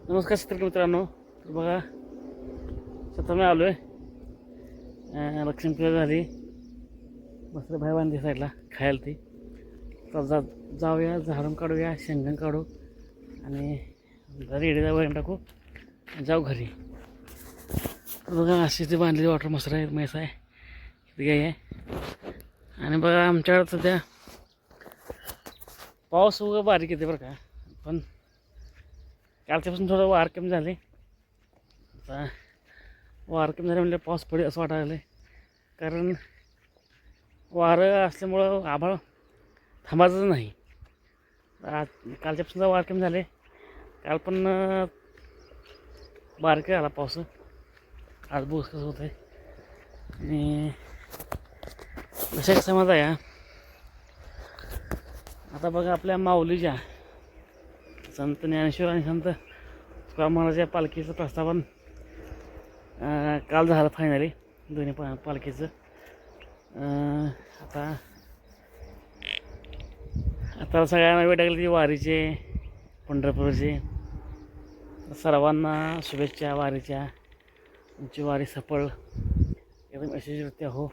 नमस्कार शेतकरी मित्रांनो. तर बघा स्वतः मी आलो आहे लक्ष्मीपूजा झाली मस्त भाई बांधली साईडला खायला ती. तर जाऊया झाडून काढूया शेंगण काढू आणि रेडीला वगैरे टाकू जाऊ घरी. तर बघा अशी ती बांधलेली वॉटर मसर आहे म्हैस आहे इथे गाय आहे. आणि बघा आमच्याकडं सध्या पाऊस वगैरे बारीक येते बरं का, पण कालच्यापासून थोडं वार कमी झाले. आता वार कमी झाले म्हणजे पाऊस पडेल असं वाटायला लागलं, कारण वारं असल्यामुळं आभाळ थांबायचं नाही. कालच्यापासून वार कमी झाले, काल पण बारीक आला पाऊस. आज बघ कसं होतं आहे. आणि विषय कसा माझा आहे, आता बघा आपल्या माऊलीच्या संत ज्ञानेश्वर आणि संत तुकाराम महाराजांच्या पालखीचं प्रस्थापन काल झालं फायनली दोन्ही पालखीचं. आता सगळ्यांना वेळ टाकली ती वारीचे पंढरपूरचे. सर्वांना शुभेच्छा वारीच्या. तुमची वारी सफळ एकदम यशस्वीरित्या हो.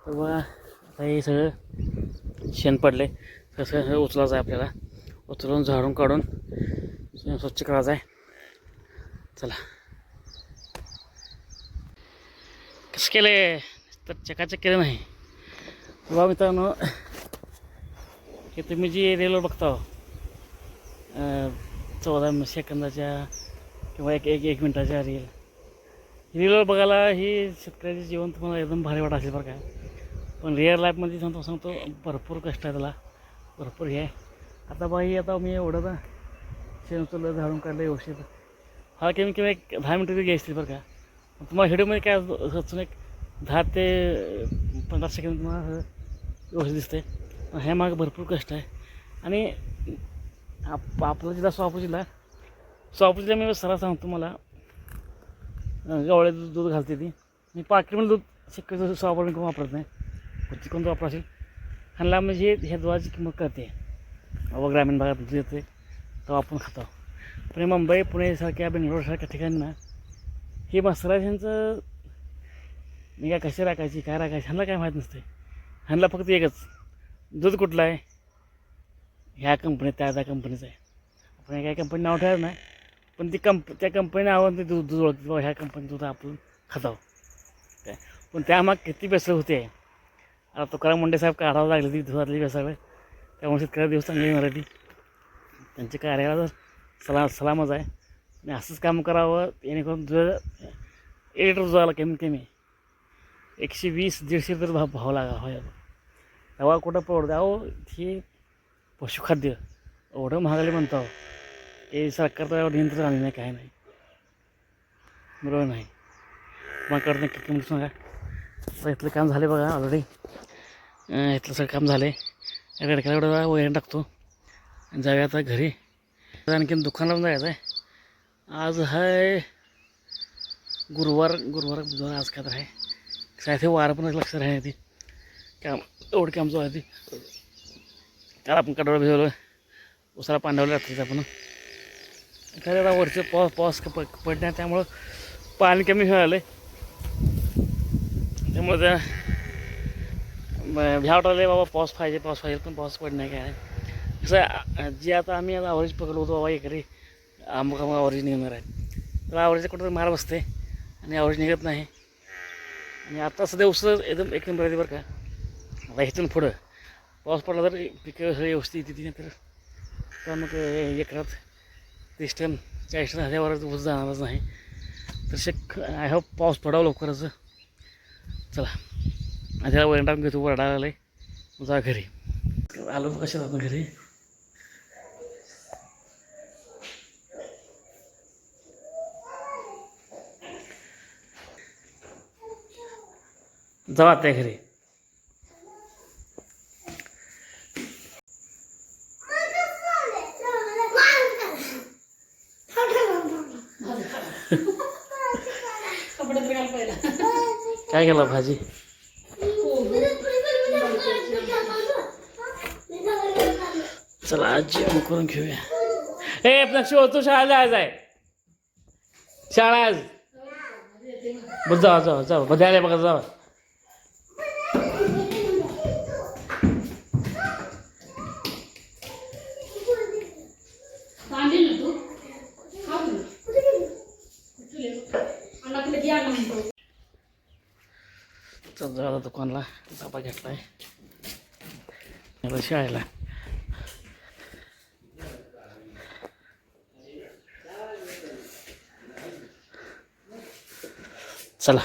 तर बघा आता हे सगळं शेण पडले कसं उचलायचं आहे आपल्याला, उचलून झाडून काढून स्वच्छ करायचं आहे. चला कसं केलं तर चकाचक केलं नाही बाबा मित्रांनो. हे तुम्ही जी रेलवर बघता 14 सेकंदाच्या किंवा एक मिनटाच्या रीलवर बघायला ही शेतकऱ्याचे जीवन तुम्हाला एकदम भारी वाटत असेल बरं का, पण रिअल लाईफमध्ये सांगतो भरपूर कष्ट आहे त्याला, भरपूर हे आहे. आता बाई आता मी एवढं शेण उचललं झाडून काढलं व्यवस्थित. हा किंवा एक 10 मिनटं तरी घ्यायची बरं का. तुम्हाला व्हिडिओमध्ये काय सचून एक 10 ते 15 सेकंद तुम्हाला व्यवस्थित दिसते. ह्या मागं भरपूर कष्ट आहे. आणि आपला जिल्हा सोहापूर मी सरळ सांगतो मला गवळ्याचं दूध घालते ती. मी पाकीमध्ये दूध शक्यतो सोहापूर कोण वापरत नाही, कुठची कोणतं वापर असेल ह्यांना म्हणजे ह्या दुधाची किंमत कळते. व ग्रामीण भागात दूध येते तेव्हा आपण खातो. पण मुंबई पुणेसारख्या बेंगलोरसारख्या ठिकाणी ना हे मसाल्याचं मी काय कशी राखायची काय राखायची ह्यांना काय माहीत नसते. ह्यांना फक्त एकच दूध कुठलं आहे ह्या कंपनीत त्या कंपनीचं आहे. आपण काय कंपनी नाव ठेवत नाही, पण ती त्या कंपनीने आवडते दूध ओळखते बाबा ह्या कंपनीचं दूध आपण खातो काय. पण त्यामाग किती बेसळ होते. आता तुकाराम मुंडे साहेब काढावं लागले ती दुधातली बेसळ, त्यामुळे शेतकऱ्या दिवस चांगली मराठी त्यांच्या कार्याला सलामच आहे. आणि असंच काम करावं जेणेकरून दूध 1 लिटर दुधाला कमीत कमी 120-150 तर भाव लागा हो. तेव्हा कुठं परवडतं अहो. हे पशुखाद्य एवढं महागाले म्हणतो हे सरकार तर एवढं नियंत्रण आले नाही, काय नाही बरोबर नाही. मग करत नाही किती सांगा. तर इथलं काम झाले बघा ऑलरेडी, इथलं सगळं काम झालं आहे. रेडक्याला एवढं वैरण टाकतो आणि जाऊया आता घरी. आणखीन दुकानाला जायचं आहे. आज आहे गुरुवार बुधवार आज काय तर आहे सायथे वार पण लक्षात राहणे ती काम एवढं काम जो आहे ती. त्याला आपण कडवळं भिजवलं उसाला पांडवलं रात्रीचं आपण. काय आता वरचं पाऊस पडणार त्यामुळं पाणी कमी मिळालं त्यामुळं त्या भ्या वाटलं बाबा पाऊस पाहिजे पण पाऊस पडत नाही काय नाही. कसं जे आता आम्ही आता आवरेज पकडलो होतो बाबा एकरी अमुक आवरेज निघणार आहे, तर आवरेज कुठं मार बसते आणि आवरेज निघत नाही. आणि आता सध्या उसं एकदम एक नंबर आहे बरं का. आता इथून पुढं पाऊस पडला तर पिकं सगळी व्यवस्थित येते, तर मग एकरात 30 टन 40 टन ह्याच्यावर ऊस जाणारच नाही. तर आय होप पाऊस पडावं लवकरच. चला माझ्या वैरण टाकून घेतो, वरडा आलं आहे जा घरी. आलो कशा आपण घरी. जाऊ त्या घरी. काय केलं भाजी. चला आज जेवण करून घेऊया. हे नक्षी तू शाळा जायचं आहे. शाळा आज बरं जावा बघायला बघा जावा. चल दुकानला डबा घेतलाय शाळेला. चला.